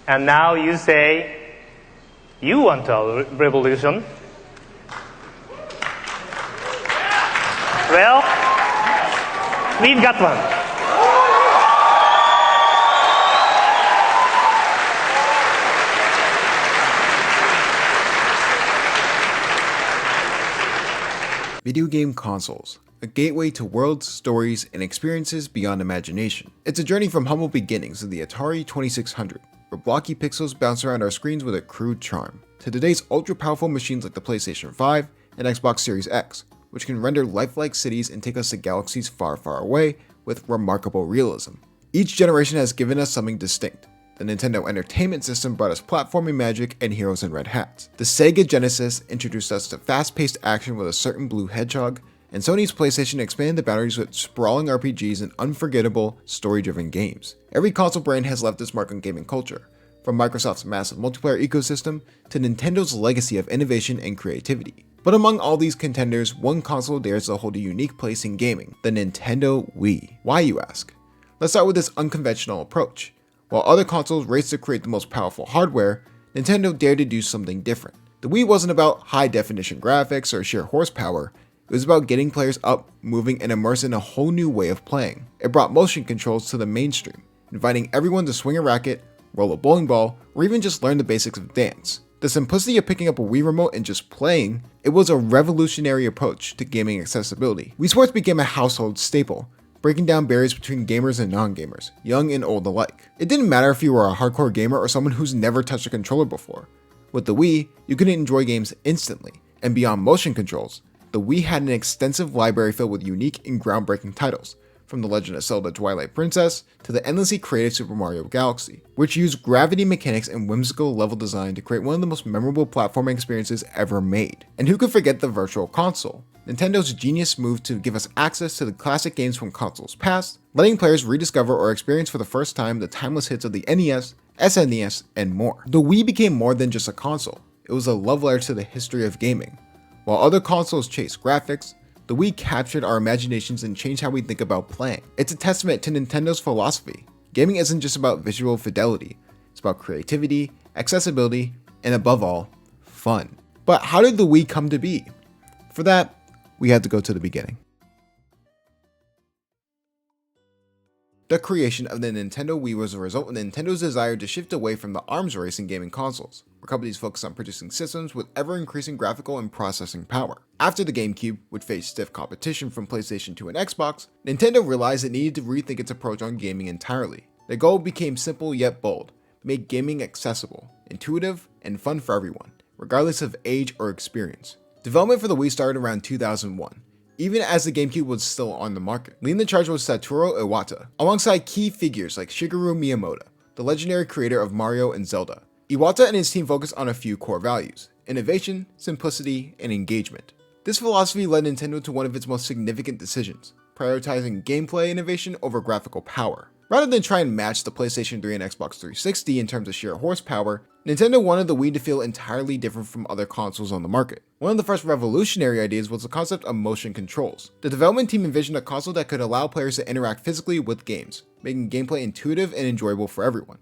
And now you say, you want a revolution? Well, we've got one. Video game consoles, a gateway to worlds, stories, and experiences beyond imagination. It's a journey from humble beginnings of the Atari 2600, where blocky pixels bounce around our screens with a crude charm, to today's ultra-powerful machines like the PlayStation 5 and Xbox Series X, which can render lifelike cities and take us to galaxies far, far away with remarkable realism. Each generation has given us something distinct. The Nintendo Entertainment System brought us platforming magic and heroes in red hats. The Sega Genesis introduced us to fast-paced action with a certain blue hedgehog, and Sony's PlayStation expanded the boundaries with sprawling RPGs and unforgettable, story-driven games. Every console brand has left its mark on gaming culture, from Microsoft's massive multiplayer ecosystem to Nintendo's legacy of innovation and creativity. But among all these contenders, one console dares to hold a unique place in gaming, the Nintendo Wii. Why, you ask? Let's start with this unconventional approach. While other consoles raced to create the most powerful hardware, Nintendo dared to do something different. The Wii wasn't about high-definition graphics or sheer horsepower. It was about getting players up, moving, and immersed in a whole new way of playing. It brought motion controls to the mainstream, inviting everyone to swing a racket, roll a bowling ball, or even just learn the basics of dance. The simplicity of picking up a Wii remote and just playing, it was a revolutionary approach to gaming accessibility. Wii Sports became a household staple, breaking down barriers between gamers and non-gamers, young and old alike. It didn't matter if you were a hardcore gamer or someone who's never touched a controller before. With the Wii, you could enjoy games instantly, and beyond motion controls, the Wii had an extensive library filled with unique and groundbreaking titles, from the Legend of Zelda Twilight Princess to the endlessly creative Super Mario Galaxy, which used gravity mechanics and whimsical level design to create one of the most memorable platforming experiences ever made. And who could forget the Virtual Console? Nintendo's genius move to give us access to the classic games from consoles past, letting players rediscover or experience for the first time the timeless hits of the NES, SNES, and more. The Wii became more than just a console, it was a love letter to the history of gaming. While other consoles chased graphics, the Wii captured our imaginations and changed how we think about playing. It's a testament to Nintendo's philosophy. Gaming isn't just about visual fidelity, it's about creativity, accessibility, and above all, fun. But how did the Wii come to be? For that, we had to go to the beginning. The creation of the Nintendo Wii was a result of Nintendo's desire to shift away from the arms race in gaming consoles, where companies focused on producing systems with ever-increasing graphical and processing power. After the GameCube, which faced stiff competition from PlayStation 2 and Xbox, Nintendo realized it needed to rethink its approach on gaming entirely. The goal became simple yet bold: make gaming accessible, intuitive, and fun for everyone, regardless of age or experience. Development for the Wii started around 2001, even as the GameCube was still on the market. Leading the charge was Satoru Iwata, alongside key figures like Shigeru Miyamoto, the legendary creator of Mario and Zelda. Iwata and his team focused on a few core values: innovation, simplicity, and engagement. This philosophy led Nintendo to one of its most significant decisions, prioritizing gameplay innovation over graphical power. Rather than try and match the PlayStation 3 and Xbox 360 in terms of sheer horsepower, Nintendo wanted the Wii to feel entirely different from other consoles on the market. One of the first revolutionary ideas was the concept of motion controls. The development team envisioned a console that could allow players to interact physically with games, making gameplay intuitive and enjoyable for everyone.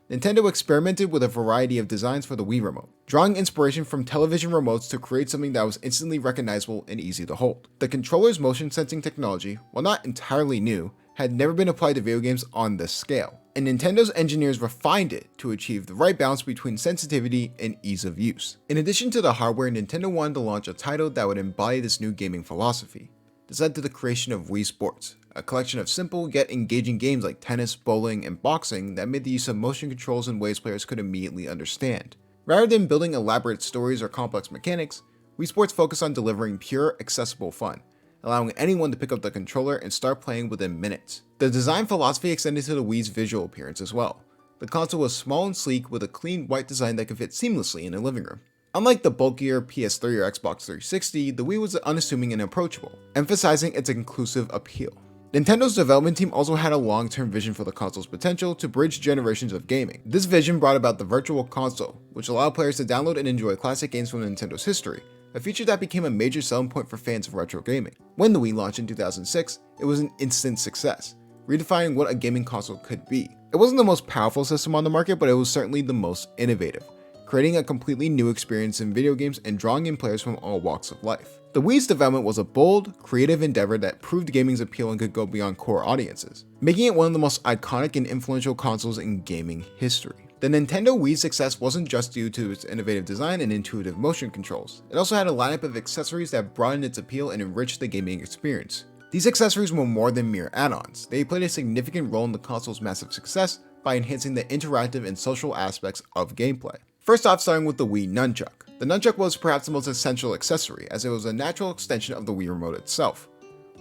Nintendo experimented with a variety of designs for the Wii remote, drawing inspiration from television remotes to create something that was instantly recognizable and easy to hold. The controller's motion sensing technology, while not entirely new, had never been applied to video games on this scale, and Nintendo's engineers refined it to achieve the right balance between sensitivity and ease of use. In addition to the hardware, Nintendo wanted to launch a title that would embody this new gaming philosophy. This led to the creation of Wii Sports, a collection of simple yet engaging games like tennis, bowling, and boxing that made the use of motion controls in ways players could immediately understand. Rather than building elaborate stories or complex mechanics, Wii Sports focused on delivering pure, accessible fun, allowing anyone to pick up the controller and start playing within minutes. The design philosophy extended to the Wii's visual appearance as well. The console was small and sleek with a clean white design that could fit seamlessly in a living room. Unlike the bulkier PS3 or Xbox 360, the Wii was unassuming and approachable, emphasizing its inclusive appeal. Nintendo's development team also had a long-term vision for the console's potential to bridge generations of gaming. This vision brought about the Virtual Console, which allowed players to download and enjoy classic games from Nintendo's history, a feature that became a major selling point for fans of retro gaming. When the Wii launched in 2006, it was an instant success, redefining what a gaming console could be. It wasn't the most powerful system on the market, but it was certainly the most innovative, creating a completely new experience in video games and drawing in players from all walks of life. The Wii's development was a bold, creative endeavor that proved gaming's appeal and could go beyond core audiences, making it one of the most iconic and influential consoles in gaming history. The Nintendo Wii's success wasn't just due to its innovative design and intuitive motion controls. It also had a lineup of accessories that broadened its appeal and enriched the gaming experience. These accessories were more than mere add-ons. They played a significant role in the console's massive success by enhancing the interactive and social aspects of gameplay. First off, starting with the Wii Nunchuck. The Nunchuck was perhaps the most essential accessory, as it was a natural extension of the Wii Remote itself.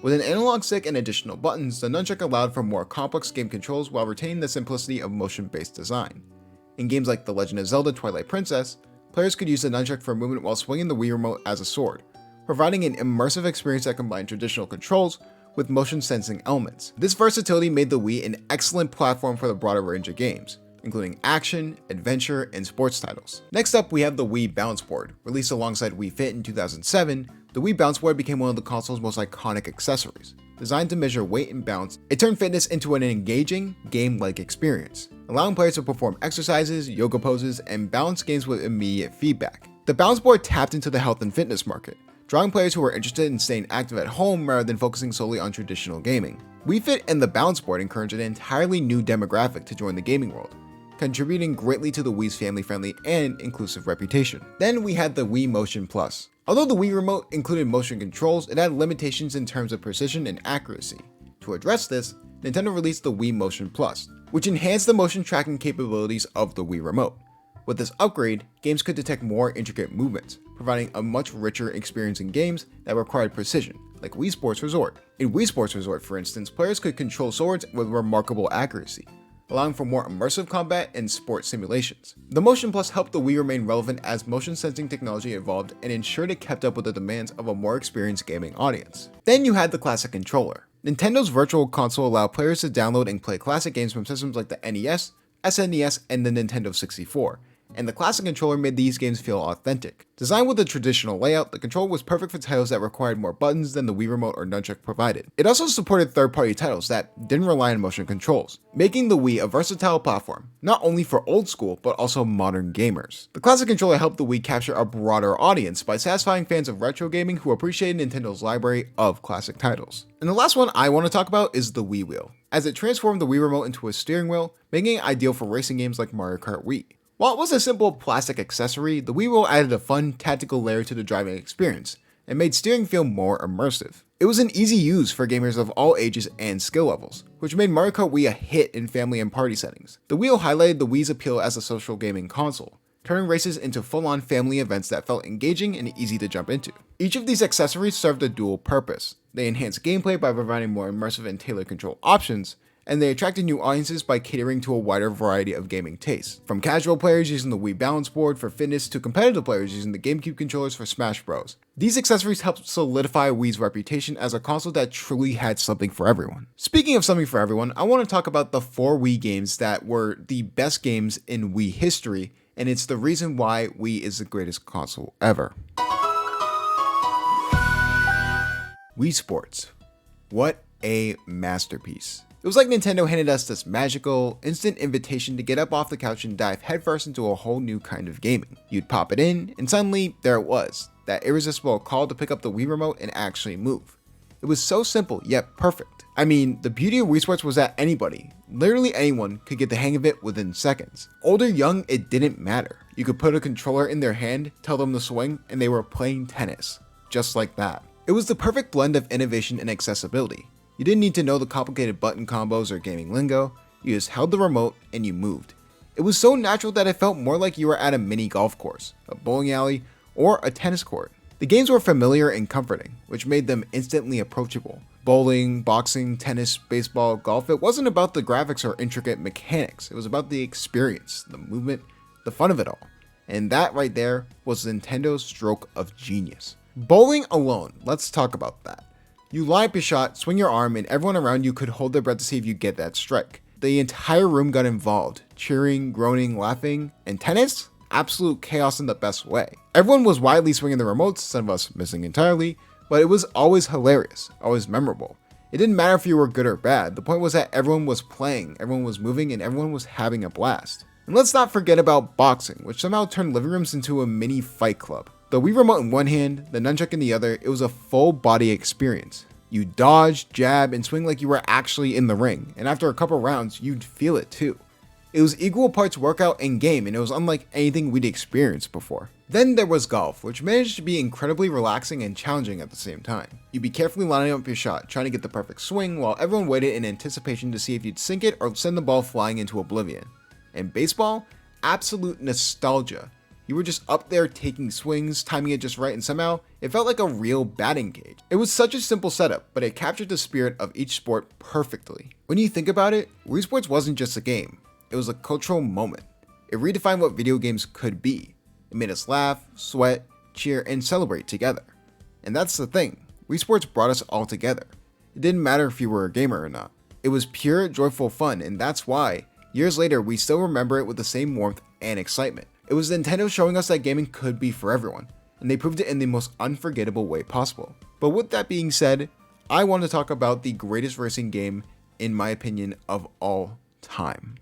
With an analog stick and additional buttons, the Nunchuck allowed for more complex game controls while retaining the simplicity of motion-based design. In games like The Legend of Zelda Twilight Princess, players could use the Nunchuck for movement while swinging the Wii Remote as a sword, providing an immersive experience that combined traditional controls with motion sensing elements. This versatility made the Wii an excellent platform for the broader range of games, including action, adventure, and sports titles. Next up, we have the Wii Balance Board. Released alongside Wii Fit in 2007, the Wii Balance Board became one of the console's most iconic accessories. Designed to measure weight and balance, it turned fitness into an engaging, game-like experience, allowing players to perform exercises, yoga poses, and balance games with immediate feedback. The Balance Board tapped into the health and fitness market, drawing players who were interested in staying active at home rather than focusing solely on traditional gaming. Wii Fit and the Balance Board encouraged an entirely new demographic to join the gaming world, contributing greatly to the Wii's family-friendly and inclusive reputation. Then we had the Wii Motion Plus. Although the Wii Remote included motion controls, it had limitations in terms of precision and accuracy. To address this, Nintendo released the Wii Motion Plus, which enhanced the motion tracking capabilities of the Wii Remote. With this upgrade, games could detect more intricate movements, providing a much richer experience in games that required precision, like Wii Sports Resort. In Wii Sports Resort, for instance, players could control swords with remarkable accuracy, allowing for more immersive combat and sport simulations. The Motion Plus helped the Wii remain relevant as motion sensing technology evolved and ensured it kept up with the demands of a more experienced gaming audience. Then you had the classic controller. Nintendo's Virtual Console allowed players to download and play classic games from systems like the NES, SNES, and the Nintendo 64, and the classic controller made these games feel authentic. Designed with a traditional layout, the controller was perfect for titles that required more buttons than the Wii Remote or Nunchuck provided. It also supported third-party titles that didn't rely on motion controls, making the Wii a versatile platform, not only for old school, but also modern gamers. The classic controller helped the Wii capture a broader audience by satisfying fans of retro gaming who appreciated Nintendo's library of classic titles. And the last one I want to talk about is the Wii Wheel, as it transformed the Wii Remote into a steering wheel, making it ideal for racing games like Mario Kart Wii. While it was a simple plastic accessory, the Wii Wheel added a fun, tactical layer to the driving experience and made steering feel more immersive. It was an easy use for gamers of all ages and skill levels, which made Mario Kart Wii a hit in family and party settings. The wheel highlighted the Wii's appeal as a social gaming console, turning races into full-on family events that felt engaging and easy to jump into. Each of these accessories served a dual purpose. They enhanced gameplay by providing more immersive and tailored control options, and they attracted new audiences by catering to a wider variety of gaming tastes. From casual players using the Wii Balance Board for fitness to competitive players using the GameCube controllers for Smash Bros. These accessories helped solidify Wii's reputation as a console that truly had something for everyone. Speaking of something for everyone, I want to talk about the 4 Wii games that were the best games in Wii history, and it's the reason why Wii is the greatest console ever. Wii Sports. What a masterpiece. It was like Nintendo handed us this magical, instant invitation to get up off the couch and dive headfirst into a whole new kind of gaming. You'd pop it in, and suddenly, there it was, that irresistible call to pick up the Wii Remote and actually move. It was so simple, yet perfect. I mean, the beauty of Wii Sports was that anybody, literally anyone, could get the hang of it within seconds. Old or young, it didn't matter. You could put a controller in their hand, tell them to swing, and they were playing tennis. Just like that. It was the perfect blend of innovation and accessibility. You didn't need to know the complicated button combos or gaming lingo, you just held the remote and you moved. It was so natural that it felt more like you were at a mini golf course, a bowling alley, or a tennis court. The games were familiar and comforting, which made them instantly approachable. Bowling, boxing, tennis, baseball, golf, it wasn't about the graphics or intricate mechanics, it was about the experience, the movement, the fun of it all. And that right there was Nintendo's stroke of genius. Bowling alone, let's talk about that. You line up your shot, swing your arm, and everyone around you could hold their breath to see if you get that strike. The entire room got involved, cheering, groaning, laughing, and tennis? Absolute chaos in the best way. Everyone was widely swinging the remotes, some of us missing entirely, but it was always hilarious, always memorable. It didn't matter if you were good or bad, the point was that everyone was playing, everyone was moving, and everyone was having a blast. And let's not forget about boxing, which somehow turned living rooms into a mini fight club. The Wii Remote in one hand, the nunchuck in the other, it was a full body experience. You dodge, jab, and swing like you were actually in the ring, and after a couple rounds, you'd feel it too. It was equal parts workout and game, and it was unlike anything we'd experienced before. Then there was golf, which managed to be incredibly relaxing and challenging at the same time. You'd be carefully lining up your shot, trying to get the perfect swing, while everyone waited in anticipation to see if you'd sink it or send the ball flying into oblivion. And baseball? Absolute nostalgia. You were just up there taking swings, timing it just right, and somehow it felt like a real batting cage. It was such a simple setup, but it captured the spirit of each sport perfectly. When you think about it, Wii Sports wasn't just a game. It was a cultural moment. It redefined what video games could be. It made us laugh, sweat, cheer, and celebrate together. And that's the thing, Wii Sports brought us all together. It didn't matter if you were a gamer or not. It was pure, joyful fun, and that's why, years later, we still remember it with the same warmth and excitement. It was Nintendo showing us that gaming could be for everyone, and they proved it in the most unforgettable way possible. But with that being said, I want to talk about the greatest racing game, in my opinion, of all time.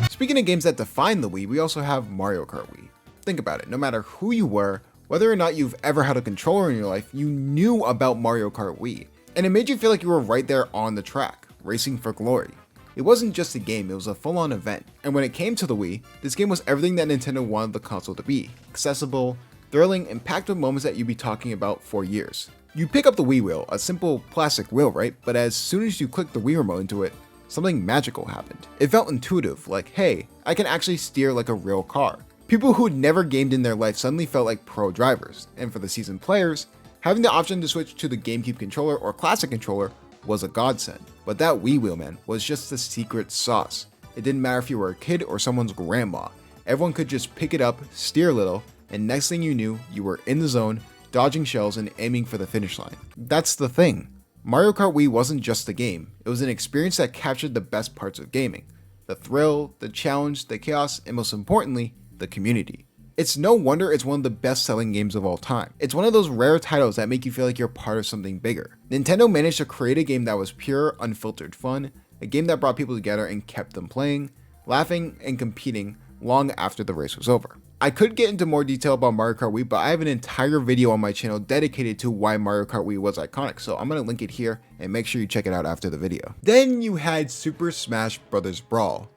Speaking of games that define the Wii, we also have Mario Kart Wii. Think about it, no matter who you were, whether or not you've ever had a controller in your life, you knew about Mario Kart Wii, and it made you feel like you were right there on the track, racing for glory. It wasn't just a game, it was a full-on event, and when it came to the Wii, this game was everything that Nintendo wanted the console to be: accessible, thrilling, and packed with moments that you'd be talking about for years. You pick up the Wii wheel, a simple plastic wheel, right? But as soon as you click the Wii remote into it, something magical happened. It felt intuitive, like, hey, I can actually steer like a real car. People who'd never gamed in their life suddenly felt like pro drivers, and for the seasoned players, having the option to switch to the GameCube controller or classic controller was a godsend. But that Wii wheel, man, was just the secret sauce. It didn't matter if you were a kid or someone's grandma. Everyone could just pick it up, steer a little, and next thing you knew, you were in the zone, dodging shells and aiming for the finish line. That's the thing. Mario Kart Wii wasn't just a game, it was an experience that captured the best parts of gaming. The thrill, the challenge, the chaos, and most importantly, the community. It's no wonder it's one of the best-selling games of all time. It's one of those rare titles that make you feel like you're part of something bigger. Nintendo managed to create a game that was pure, unfiltered fun, a game that brought people together and kept them playing, laughing, and competing long after the race was over. I could get into more detail about Mario Kart Wii, but I have an entire video on my channel dedicated to why Mario Kart Wii was iconic, so I'm going to link it here and make sure you check it out after the video. Then you had Super Smash Bros. Brawl.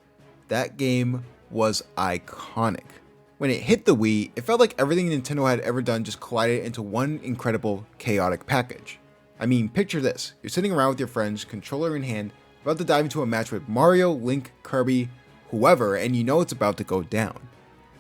That game was iconic. When it hit the Wii, it felt like everything Nintendo had ever done just collided into one incredible, chaotic package. I mean, picture this. You're sitting around with your friends, controller in hand, about to dive into a match with Mario, Link, Kirby, whoever, and you know it's about to go down.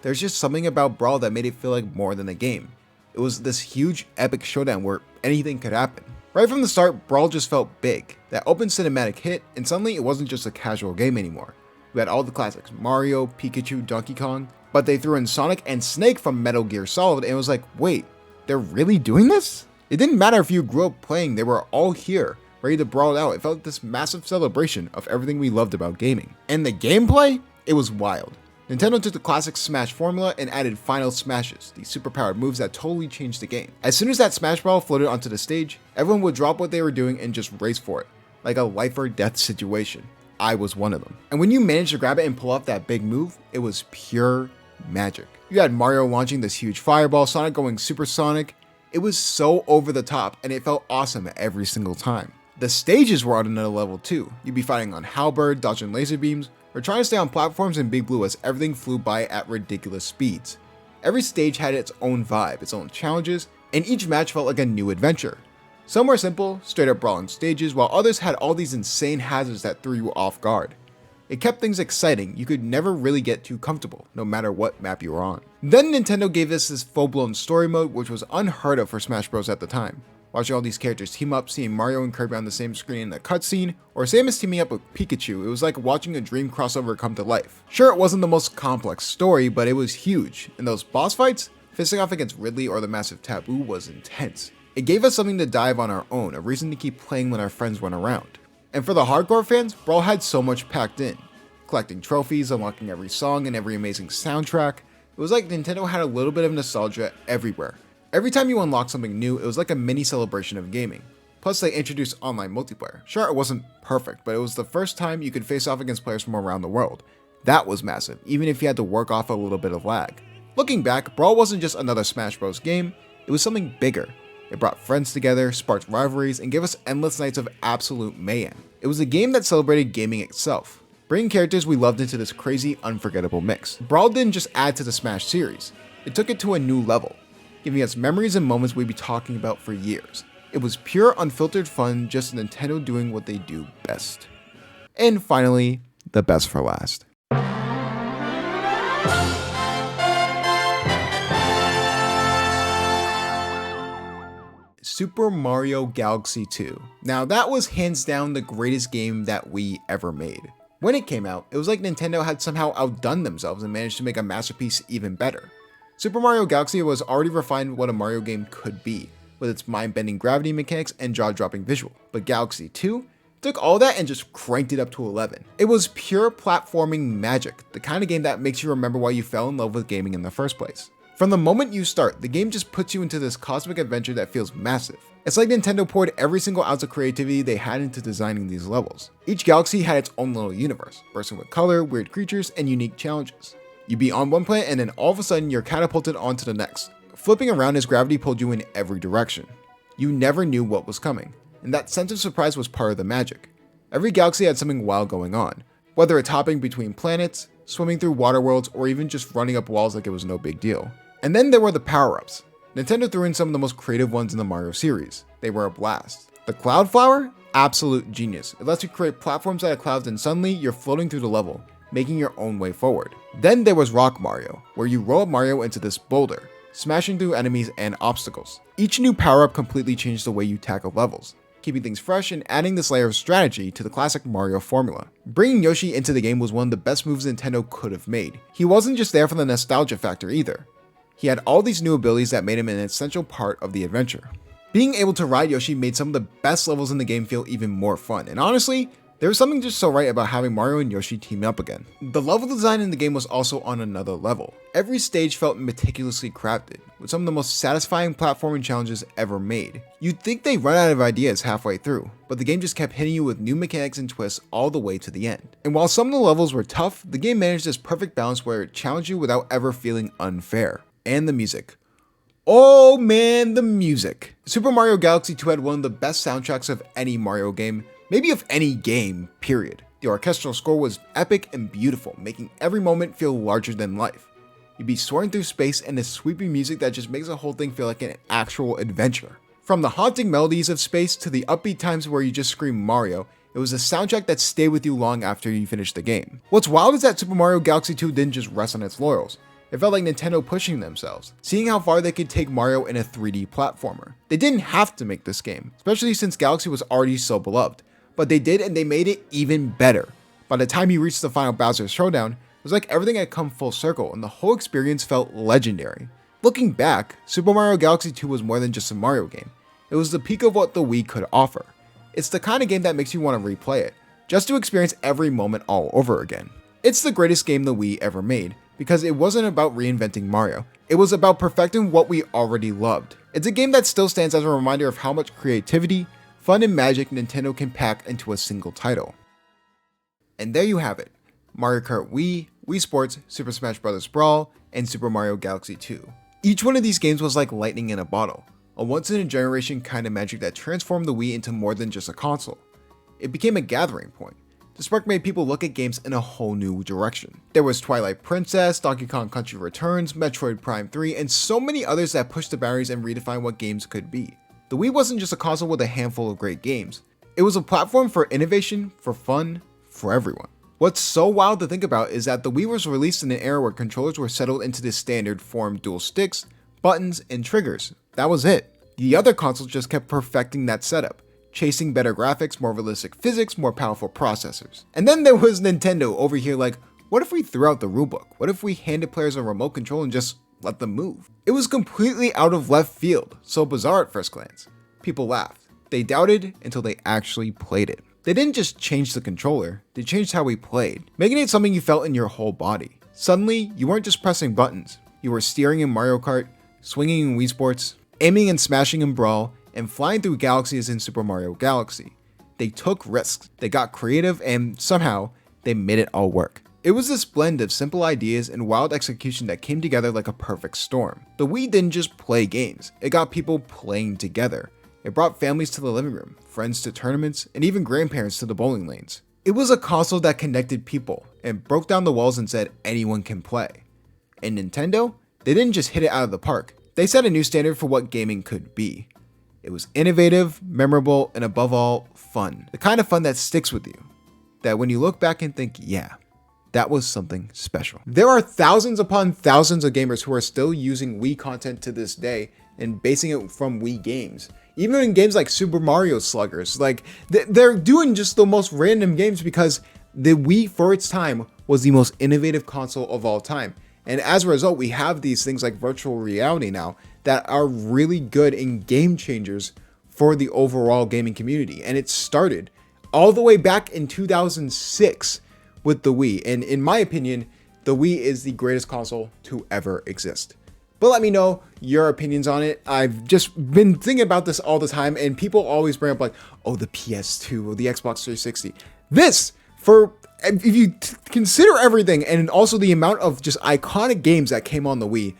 There's just something about Brawl that made it feel like more than a game. It was this huge, epic showdown where anything could happen. Right from the start, Brawl just felt big. That open cinematic hit, and suddenly it wasn't just a casual game anymore. We had all the classics, Mario, Pikachu, Donkey Kong, but they threw in Sonic and Snake from Metal Gear Solid, and it was like, wait, they're really doing this? It didn't matter if you grew up playing, they were all here, ready to brawl it out. It felt like this massive celebration of everything we loved about gaming. And the gameplay? It was wild. Nintendo took the classic Smash formula and added final smashes, these superpowered moves that totally changed the game. As soon as that Smash ball floated onto the stage, everyone would drop what they were doing and just race for it, like a life or death situation. I was one of them. And when you managed to grab it and pull off that big move, it was pure magic. You had Mario launching this huge fireball, Sonic going supersonic. It was so over the top, and it felt awesome every single time. The stages were on another level too. You'd be fighting on Halberd, dodging laser beams, or trying to stay on platforms in Big Blue as everything flew by at ridiculous speeds. Every stage had its own vibe, its own challenges, and each match felt like a new adventure. Some were simple, straight up brawling stages, while others had all these insane hazards that threw you off guard. It kept things exciting. You could never really get too comfortable, no matter what map you were on. Then Nintendo gave us this full-blown story mode, which was unheard of for Smash Bros. At the time. Watching all these characters team up, seeing Mario and Kirby on the same screen in a cutscene, or Samus teaming up with Pikachu, it was like watching a dream crossover come to life. Sure, it wasn't the most complex story, but it was huge. In those boss fights, facing off against Ridley or the massive Taboo was intense. It gave us something to dive on our own, a reason to keep playing when our friends went around. And for the hardcore fans, Brawl had so much packed in. Collecting trophies, unlocking every song and every amazing soundtrack, it was like Nintendo had a little bit of nostalgia everywhere. Every time you unlocked something new, it was like a mini celebration of gaming. Plus, they introduced online multiplayer. Sure, it wasn't perfect, but it was the first time you could face off against players from around the world. That was massive, even if you had to work off a little bit of lag. Looking back, Brawl wasn't just another Smash Bros. Game, it was something bigger. It brought friends together, sparked rivalries, and gave us endless nights of absolute mayhem. It was a game that celebrated gaming itself, bringing characters we loved into this crazy, unforgettable mix. Brawl didn't just add to the Smash series, it took it to a new level, giving us memories and moments we'd be talking about for years. It was pure, unfiltered fun, just Nintendo doing what they do best. And finally, the best for last. Super Mario Galaxy 2. Now that was hands down the greatest game that we ever made. When it came out, it was like Nintendo had somehow outdone themselves and managed to make a masterpiece even better. Super Mario Galaxy was already refined what a Mario game could be, with its mind-bending gravity mechanics and jaw-dropping visual, but Galaxy 2 took all that and just cranked it up to 11. It was pure platforming magic, the kind of game that makes you remember why you fell in love with gaming in the first place. From the moment you start, the game just puts you into this cosmic adventure that feels massive. It's like Nintendo poured every single ounce of creativity they had into designing these levels. Each galaxy had its own little universe, bursting with color, weird creatures, and unique challenges. You'd be on one planet and then all of a sudden you're catapulted onto the next, flipping around as gravity pulled you in every direction. You never knew what was coming, and that sense of surprise was part of the magic. Every galaxy had something wild going on, whether it's hopping between planets, swimming through water worlds, or even just running up walls like it was no big deal. And then there were the power-ups. Nintendo threw in some of the most creative ones in the Mario series. They were a blast. The Cloud Flower? Absolute genius. It lets you create platforms out of clouds and suddenly you're floating through the level, making your own way forward. Then there was Rock Mario, where you roll up Mario into this boulder, smashing through enemies and obstacles. Each new power-up completely changed the way you tackle levels, keeping things fresh and adding this layer of strategy to the classic Mario formula. Bringing Yoshi into the game was one of the best moves Nintendo could have made. He wasn't just there for the nostalgia factor either. He had all these new abilities that made him an essential part of the adventure. Being able to ride Yoshi made some of the best levels in the game feel even more fun, and honestly, there was something just so right about having Mario and Yoshi team up again. The level design in the game was also on another level. Every stage felt meticulously crafted, with some of the most satisfying platforming challenges ever made. You'd think they'd run out of ideas halfway through, but the game just kept hitting you with new mechanics and twists all the way to the end. And while some of the levels were tough, the game managed this perfect balance where it challenged you without ever feeling unfair. And the music. Oh man, the music. Super Mario Galaxy 2 had one of the best soundtracks of any Mario game, maybe of any game, period. The orchestral score was epic and beautiful, making every moment feel larger than life. You'd be soaring through space and this sweeping music that just makes the whole thing feel like an actual adventure. From the haunting melodies of space to the upbeat times where you just scream Mario, it was a soundtrack that stayed with you long after you finished the game. What's wild is that Super Mario Galaxy 2 didn't just rest on its laurels. It felt like Nintendo pushing themselves, seeing how far they could take Mario in a 3D platformer. They didn't have to make this game, especially since Galaxy was already so beloved, but they did and they made it even better. By the time you reached the final Bowser Showdown, it was like everything had come full circle and the whole experience felt legendary. Looking back, Super Mario Galaxy 2 was more than just a Mario game. It was the peak of what the Wii could offer. It's the kind of game that makes you want to replay it, just to experience every moment all over again. It's the greatest game the Wii ever made, because it wasn't about reinventing Mario, it was about perfecting what we already loved. It's a game that still stands as a reminder of how much creativity, fun and magic Nintendo can pack into a single title. And there you have it, Mario Kart Wii, Wii Sports, Super Smash Bros. Brawl, and Super Mario Galaxy 2. Each one of these games was like lightning in a bottle, a once-in-a-generation kind of magic that transformed the Wii into more than just a console. It became a gathering point. The spark made people look at games in a whole new direction. There was Twilight Princess, Donkey Kong Country Returns, Metroid Prime 3, and so many others that pushed the boundaries and redefined what games could be. The Wii wasn't just a console with a handful of great games. It was a platform for innovation, for fun, for everyone. What's so wild to think about is that the Wii was released in an era where controllers were settled into the standard form dual sticks, buttons, and triggers. That was it. The other consoles just kept perfecting that setup, chasing better graphics, more realistic physics, more powerful processors. And then there was Nintendo over here like, what if we threw out the rulebook? What if we handed players a remote control and just let them move? It was completely out of left field, so bizarre at first glance. People laughed. They doubted until they actually played it. They didn't just change the controller, they changed how we played, making it something you felt in your whole body. Suddenly, you weren't just pressing buttons, you were steering in Mario Kart, swinging in Wii Sports, aiming and smashing in Brawl, and flying through galaxies in Super Mario Galaxy. They took risks, they got creative, and somehow they made it all work. It was this blend of simple ideas and wild execution that came together like a perfect storm. The Wii didn't just play games, it got people playing together. It brought families to the living room, friends to tournaments, and even grandparents to the bowling lanes. It was a console that connected people and broke down the walls and said anyone can play. And Nintendo, they didn't just hit it out of the park. They set a new standard for what gaming could be. It was innovative, memorable, and above all, fun. The kind of fun that sticks with you. That when you look back and think, yeah, that was something special. There are thousands upon thousands of gamers who are still using Wii content to this day and basing it from Wii games. Even in games like Super Mario Sluggers, like they're doing just the most random games because the Wii for its time was the most innovative console of all time. And as a result, we have these things like virtual reality now that are really good in game changers for the overall gaming community. And it started all the way back in 2006 with the Wii. And in my opinion, the Wii is the greatest console to ever exist. But let me know your opinions on it. I've just been thinking about this all the time, and people always bring up like, oh, the PS2 or the Xbox 360. This, for if you consider everything and also the amount of just iconic games that came on the Wii,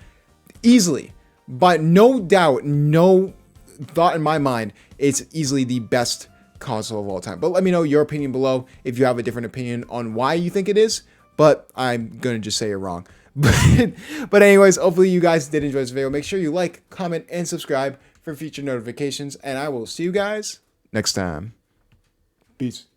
easily, but no doubt, no thought in my mind, it's easily the best console of all time. But let me know your opinion below if you have a different opinion on why you think it is, but I'm gonna just say you're wrong. But anyways, hopefully you guys did enjoy this video. Make sure you like, comment, and subscribe for future notifications, and I will see you guys next time. Peace.